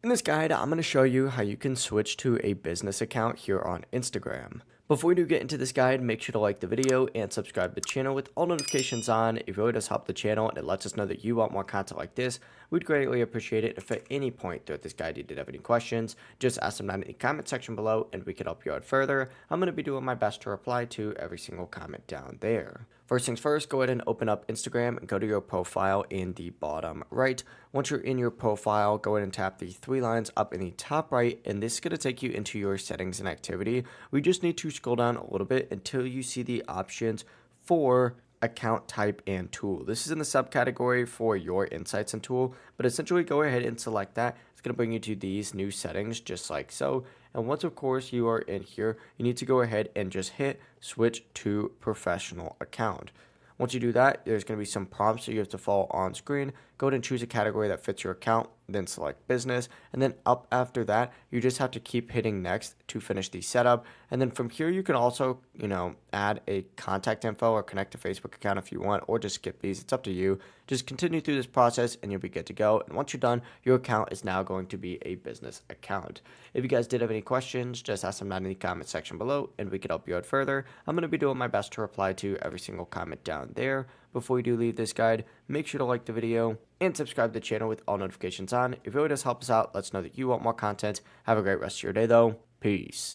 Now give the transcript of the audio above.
In this guide, I'm going to show you how you can switch to a business account here on Instagram. Before we do get into this guide, make sure to like the video and subscribe to the channel with all notifications on. It really does help the channel and it lets us know that you want more content like this. We'd greatly appreciate it if at any point throughout this guide you did have any questions, just ask them down in the comment section below and we can help you out further. I'm going to be doing my best to reply to every single comment down there. First things first, go ahead and open up Instagram and go to your profile in the bottom right. Once you're in your profile, go ahead and tap the three lines up in the top right, and this is going to take you into your settings and activity. We just need to scroll down a little bit until you see the options for account type and tool. This is in the subcategory for your insights and tool, but essentially go ahead and select that. It's going to bring you to these new settings just like so. And once of course you are in here, you need to go ahead and just hit switch to professional account. Once you do that, there's going to be some prompts that you have to follow on screen. Go ahead and choose a category that fits your account, then select business, and then up after that, you just have to keep hitting next to finish the setup. And then from here, you can also, add a contact info or connect to Facebook account if you want, or just skip these. It's up to you. Just continue through this process and you'll be good to go. And once you're done, your account is now going to be a business account. If you guys did have any questions, just ask them down in the comment section below and we can help you out further. I'm going to be doing my best to reply to every single comment down there. Before you do leave this guide, make sure to like the video and subscribe to the channel with all notifications on. It really does help us out. Let us know that you want more content. Have a great rest of your day though. Peace.